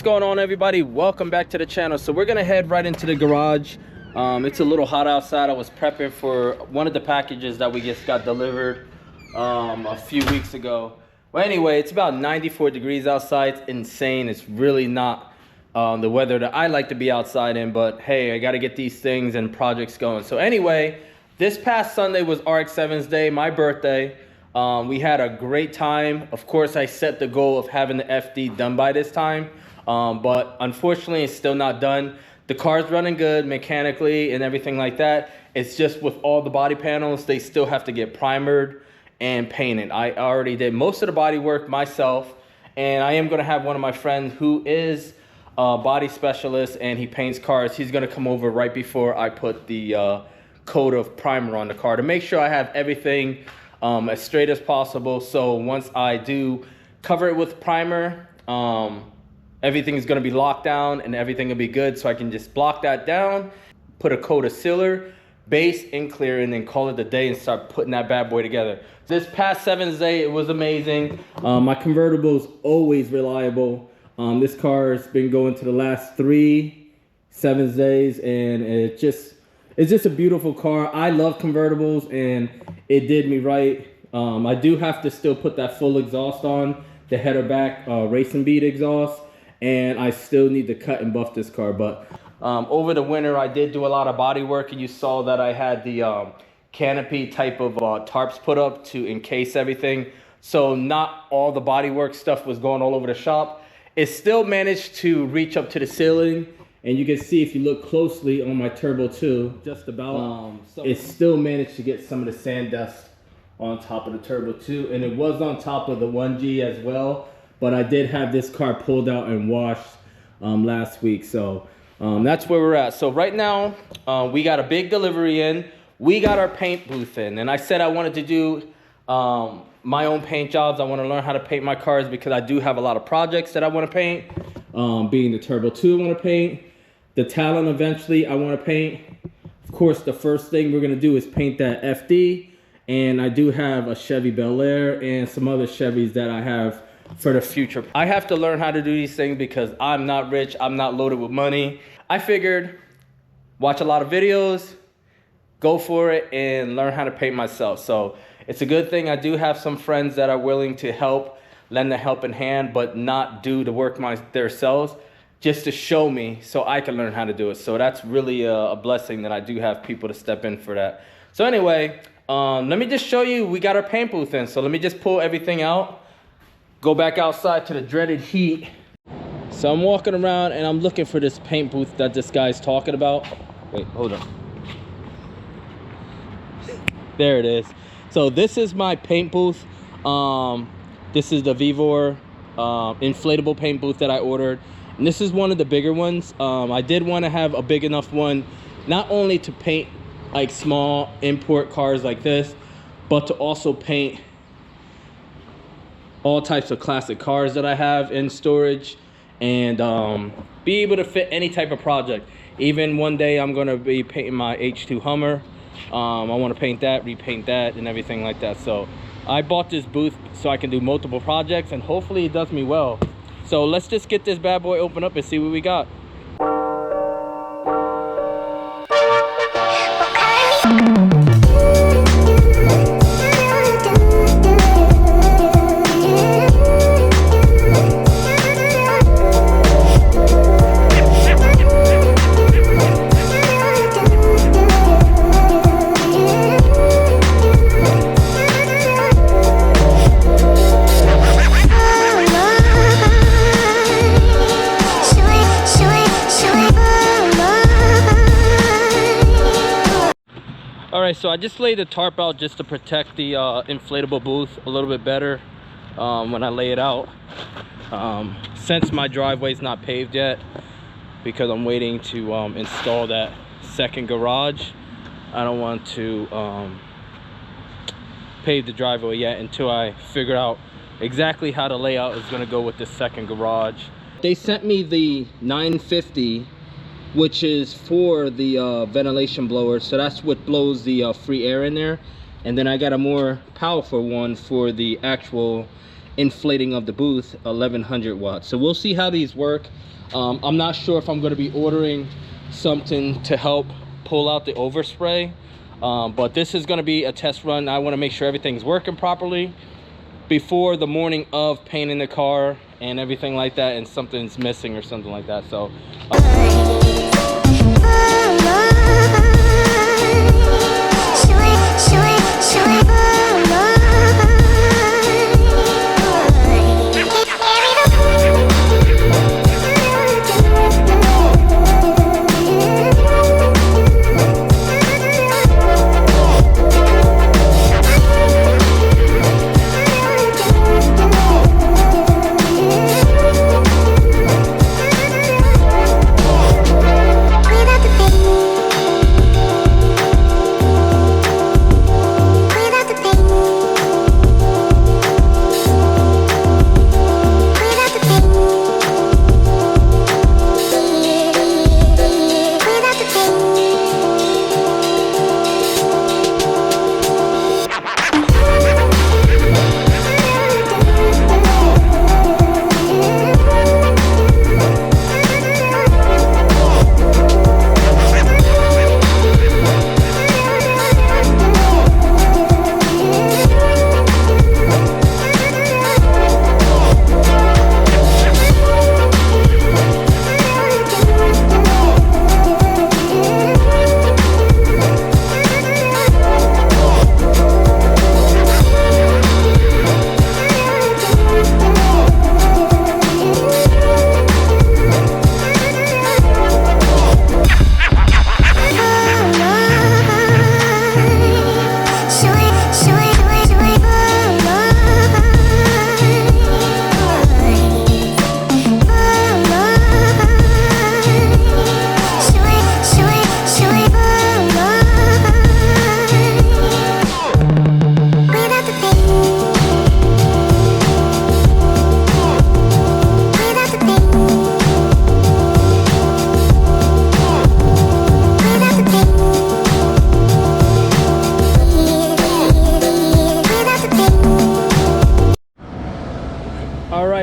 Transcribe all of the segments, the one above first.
going on, everybody? Welcome back to the channel. So we're gonna head right into the garage. It's a little hot outside. I was prepping for one of the packages that we just got delivered a few weeks ago. Well, anyway, it's about 94 degrees outside. It's insane. It's really not the weather that I like to be outside in, but hey, I got to get these things and projects going. So anyway, this past Sunday was RX-7's day, my birthday. We had a great time. Of course, I set the goal of having the FD done by this time, but unfortunately, it's still not done. The car's running good mechanically and everything like that. It's just with all the body panels, they still have to get primered and painted. I already did most of the body work myself, and I am going to have one of my friends who is a body specialist and he paints cars. He's going to come over right before I put the coat of primer on the car to make sure I have everything as straight as possible. So once I do cover it with primer, everything is going to be locked down and everything will be good. So I can just block that down, put a coat of sealer, base and clear, and then call it a day and start putting that bad boy together. This past 7's day, it was amazing. My convertible is always reliable. This car has been going to the last 3 7's days, and it's just a beautiful car. I love convertibles, and it did me right. I do have to still put that full exhaust on, the header back racing bead exhaust, and I still need to cut and buff this car. But over the winter, I did do a lot of body work, and you saw that I had the canopy type of tarps put up to encase everything. So not all the body work stuff was going all over the shop. It still managed to reach up to the ceiling. And you can see if you look closely on my Turbo 2, just about, it still managed to get some of the sand dust on top of the Turbo 2. And it was on top of the 1G as well. But I did have this car pulled out and washed last week. So that's where we're at. So right now, we got a big delivery in. We got our paint booth in. And I said I wanted to do my own paint jobs. I want to learn how to paint my cars because I do have a lot of projects that I want to paint. Being the Turbo 2 I want to paint. The Talon eventually I want to paint. Of course, the first thing we're going to do is paint that FD. And I do have a Chevy Bel Air and some other Chevys that I have for the future. I have to learn how to do these things because I'm not rich. I'm not loaded with money. I figured watch a lot of videos, go for it, and learn how to paint myself. So it's a good thing I do have some friends that are willing to help, lend a helping hand, but not do the work themselves, just to show me so I can learn how to do it. So that's really a blessing that I do have people to step in for that. So anyway, let me just show you, we got our paint booth in. So let me just pull everything out, go back outside to the dreaded heat. So I'm walking around and I'm looking for this paint booth that this guy's talking about. Wait, hold on. There it is. So this is my paint booth. This is the Vevor inflatable paint booth that I ordered. And this is one of the bigger ones. I did want to have a big enough one, not only to paint like small import cars like this, but to also paint all types of classic cars that I have in storage and be able to fit any type of project. Even one day I'm going to be painting my H2 Hummer. I want to paint that, repaint that, and everything like that. So I bought this booth so I can do multiple projects, and hopefully it does me well. So let's just get this bad boy open up and see what we got. Alright, so I just laid the tarp out just to protect the inflatable booth a little bit better when I lay it out. Since my driveway's not paved yet, because I'm waiting to install that second garage, I don't want to pave the driveway yet until I figure out exactly how the layout is going to go with this second garage. They sent me the 950, which is for the ventilation blower, so that's what blows the free air in there. And then I got a more powerful one for the actual inflating of the booth, 1100 watts. So we'll see how these work. I'm not sure if I'm going to be ordering something to help pull out the overspray, but this is going to be a test run. I want to make sure everything's working properly before the morning of painting the car and everything like that, and something's missing or something like that. So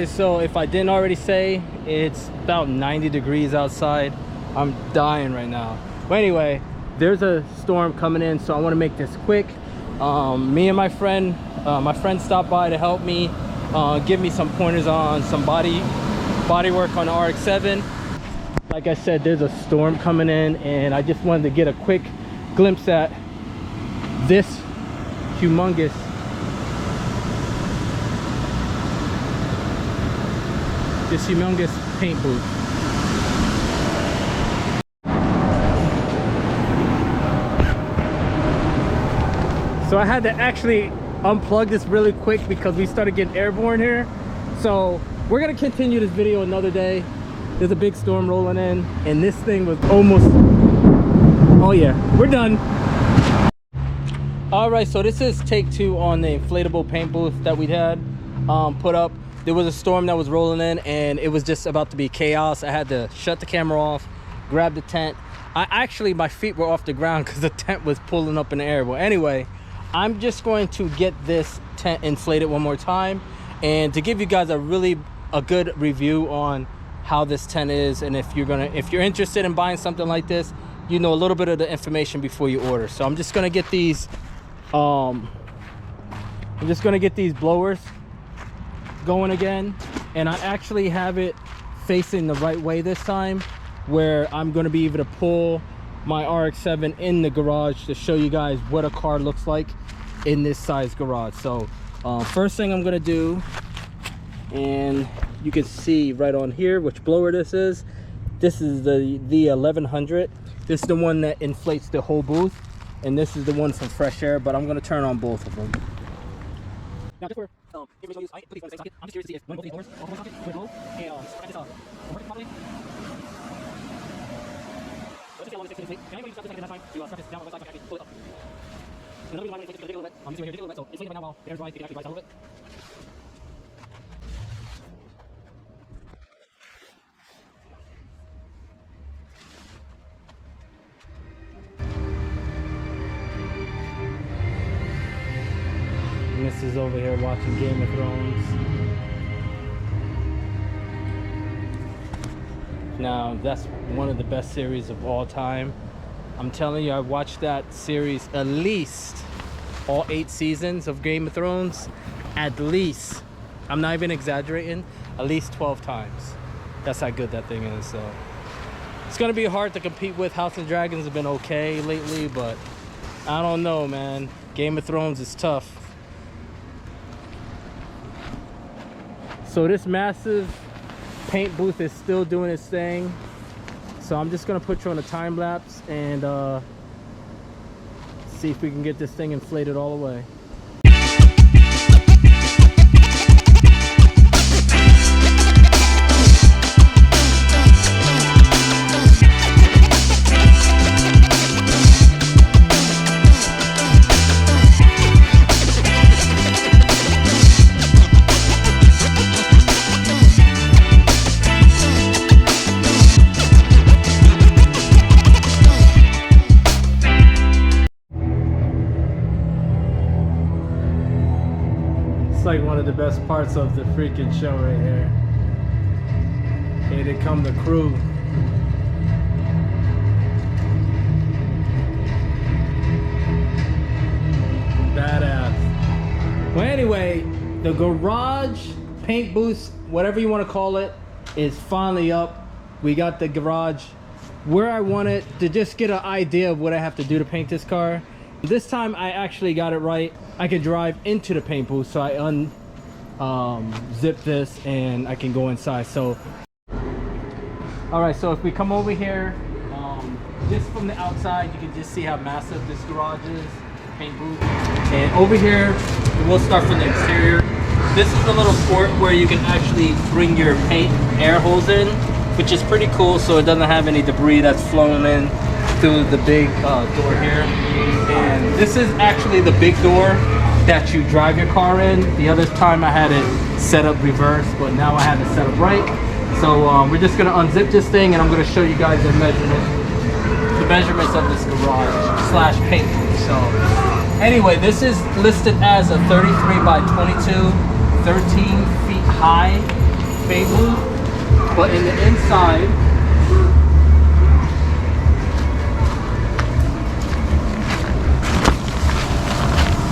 so if I didn't already say, it's about 90 degrees outside. I'm dying right now. But anyway, there's a storm coming in, so I want to make this quick. Me and my friend stopped by to help me, give me some pointers on some body work on the RX-7. Like I said, there's a storm coming in, and I just wanted to get a quick glimpse at this humongous paint booth. So I had to actually unplug this really quick because we started getting airborne here. So we're gonna continue this video another day. There's a big storm rolling in, and this thing was almost, oh yeah, we're done. All right, so this is take 2 on the inflatable paint booth that we had put up. There was a storm that was rolling in, and it was just about to be chaos. I had to shut the camera off, grab the tent. My feet were off the ground because the tent was pulling up in the air. Well, anyway, I'm just going to get this tent inflated one more time, and to give you guys a good review on how this tent is, and if you're interested in buying something like this, you know a little bit of the information before you order. So I'm just gonna get these blowers going again, and I actually have it facing the right way this time, where I'm going to be able to pull my RX-7 in the garage to show you guys what a car looks like in this size garage. So first thing I'm going to do, and you can see right on here which blower this is the 1100. This is the one that inflates the whole booth, and this is the one from Fresh Air, but I'm going to turn on both of them. Now, just for information use, I put these on the same socket. I'm just curious to see if one of these blowers will socket with low and crank this up. Working properly. So let's just see how long this takes to inflate. Can anybody use this second time to strap this down on one side so I can actually pull it up? Another reason why I'm going to inflate it is a little bit. I'm using right here a little bit, so inflate it right now while the air's drying. It can actually rise down a little bit. This is over here watching Game of Thrones. Now, that's one of the best series of all time. I'm telling you, I watched that series at least all 8 seasons of Game of Thrones. At least, I'm not even exaggerating, at least 12 times. That's how good that thing is. So it's gonna be hard to compete with. House of Dragons have been okay lately, but I don't know, man. Game of Thrones is tough. So this massive paint booth is still doing its thing. So I'm just gonna put you on a time lapse and see if we can get this thing inflated all the way. Like one of the best parts of the freaking show right here. Here they come, the crew. Badass. Well, anyway, the garage paint booth, whatever you want to call it, is finally up. We got the garage where I wanted to just get an idea of what I have to do to paint this car. This time I actually got it right. I could drive into the paint booth, so I zip this and I can go inside. So all right, so if we come over here, just from the outside, you can just see how massive this garage is, paint booth. And over here, we'll start from the exterior. This is the little port where you can actually bring your paint air hose in, which is pretty cool, so it doesn't have any debris that's flowing in through the big door here. And this is actually the big door that you drive your car in. The other time I had it set up reverse, but now I have it set up right. So we're just gonna unzip this thing and I'm gonna show you guys the measurements of this garage slash paint booth. So anyway, this is listed as a 33 by 22, 13 feet high paint booth, but in the inside,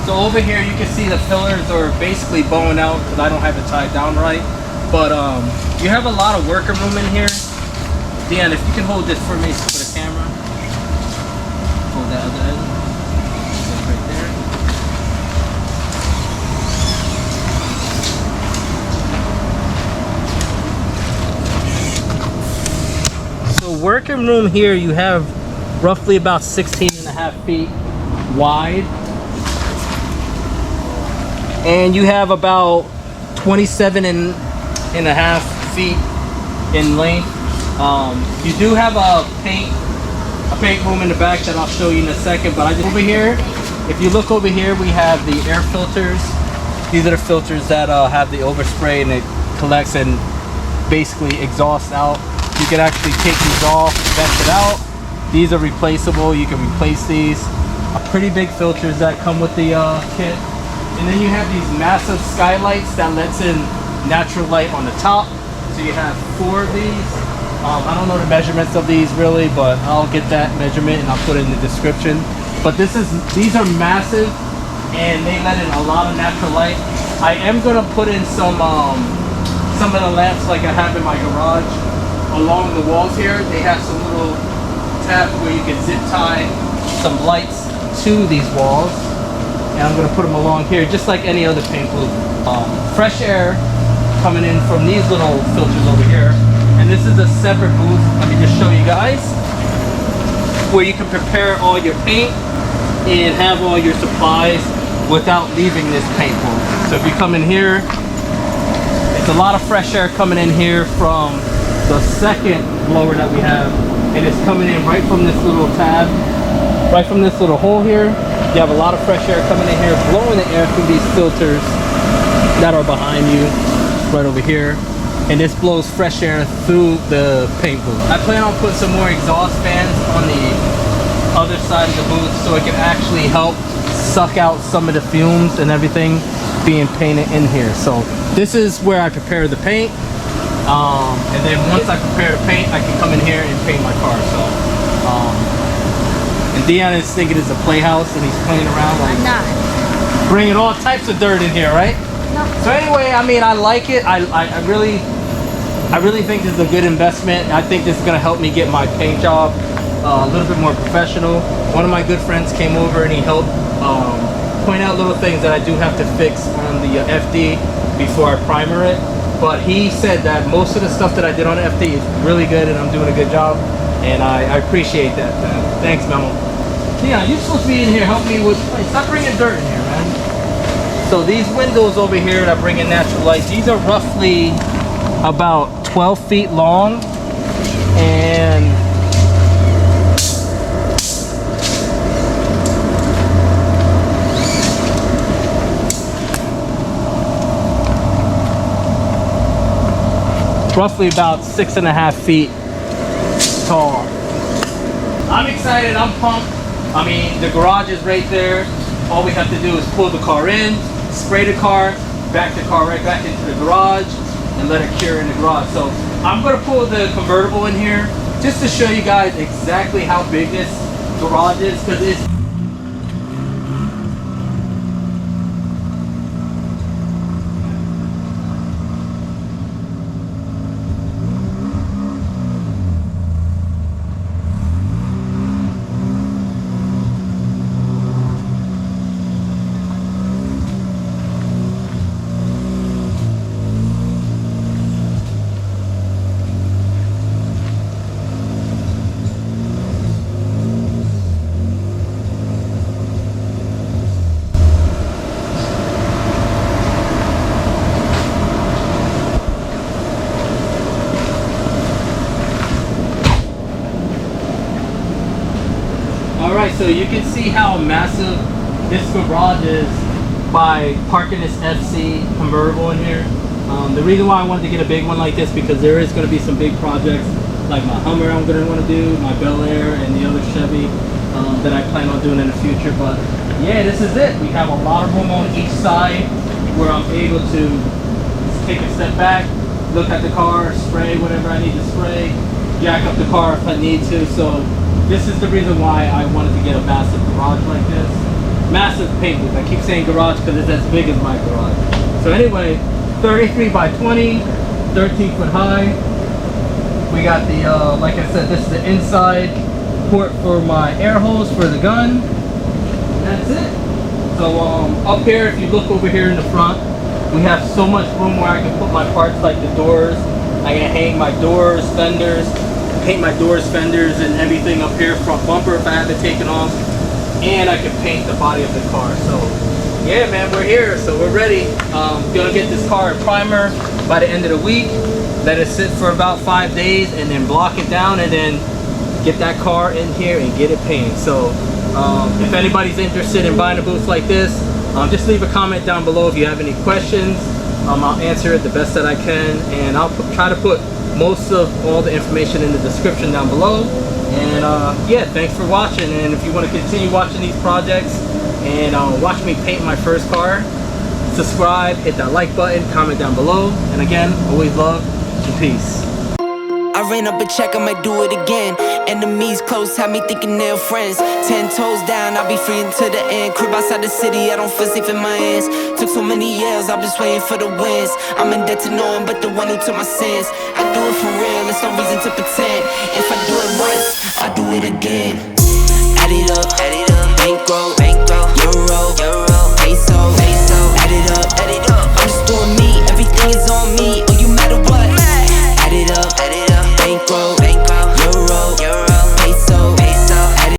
so over here you can see the pillars are basically bowing out because I don't have it tied down right. But you have a lot of worker room in here. Dan, if you can hold this for me for the camera. Hold that other end. Right there. So working room here, you have roughly about 16 and a half feet wide. And you have about 27 and a half feet in length. You do have a paint room in the back that I'll show you in a second, but over here, if you look over here, we have the air filters. These are the filters that have the overspray and it collects and basically exhausts out. You can actually take these off, vent it out. These are replaceable, you can replace these. Pretty big filters that come with the kit. And then you have these massive skylights that lets in natural light on the top. So you have 4 of these. I don't know the measurements of these really, but I'll get that measurement and I'll put it in the description. But these are massive and they let in a lot of natural light. I am gonna put in some of the lamps like I have in my garage along the walls here. They have some little tabs where you can zip tie some lights to these walls. And I'm going to put them along here just like any other paint booth. Fresh air coming in from these little filters over here. And this is a separate booth. Let me just show you guys where you can prepare all your paint and have all your supplies without leaving this paint booth. So if you come in here, it's a lot of fresh air coming in here from the second blower that we have, and it's coming in right from this little tab, right from this little hole here. You have a lot of fresh air coming in here, blowing the air through these filters that are behind you, right over here. And this blows fresh air through the paint booth. I plan on putting some more exhaust fans on the other side of the booth so it can actually help suck out some of the fumes and everything being painted in here. So this is where I prepare the paint. And then once I prepare the paint, I can come in here and paint my car. So, and Dion is thinking it's a playhouse and he's playing around like bringing all types of dirt in here, right? No. So anyway, I mean, I like it. I really think this is a good investment. I think this is gonna help me get my paint job a little bit more professional. One of my good friends came over and he helped point out little things that I do have to fix on the FD before I primer it. But he said that most of the stuff that I did on the FD is really good and I'm doing a good job. And I appreciate that, man. Thanks, Memo. Yeah, you're supposed to be in here helping me with, stop bringing dirt in here, man. So these windows over here that bring in natural light, these are roughly about 12 feet long. And roughly about 6.5 feet tall. I'm excited, I'm pumped. I mean, the garage is right there. All we have to do is pull the car in, spray the car, back the car right back into the garage, and let it cure in the garage. So I'm gonna pull the convertible in here just to show you guys exactly how big this garage is, because it's Alright, so you can see how massive this garage is by parking this FC convertible in here. The reason why I wanted to get a big one like this, because there is going to be some big projects like my Hummer I'm going to want to do, my Bel Air, and the other Chevy that I plan on doing in the future. But yeah, this is it. We have a lot of room on each side where I'm able to take a step back, look at the car, spray whatever I need to spray, jack up the car if I need to. So this is the reason why I wanted to get a massive garage like this. Massive paint booth. I keep saying garage because it's as big as my garage. So anyway, 33 by 20, 13 foot high. We got the, like I said, this is the inside port for my air hose for the gun. And that's it. So up here, if you look over here in the front, we have so much room where I can put my parts like the doors. I can hang my doors, fenders, paint my doors, fenders, and everything up here, front bumper if I have it taken off, and I can paint the body of the car. So yeah, man, we're here, so we're ready. Gonna get this car a primer by the end of the week, let it sit for about 5 days, and then block it down, and then get that car in here and get it painted. So if anybody's interested in buying a booth like this, just leave a comment down below if you have any questions. I'll answer it the best that I can, and I'll try to put most of all the information in the description down below. And yeah, thanks for watching. And if you want to continue watching these projects and watch me paint my first car, subscribe, hit that like button, comment down below. And again, always love and peace. I ran up a check, I might do it again. Enemies close, had me thinking they're friends. 10 toes down, I'll be free until the end. Crib outside the city, I don't feel safe in my hands. Took so many years, I've been waiting for the wins. I'm in debt to no one but the one who took my sins. I do it for real, there's no reason to pretend. If I do it once, I do it again. Add it up, bankroll, euro, peso.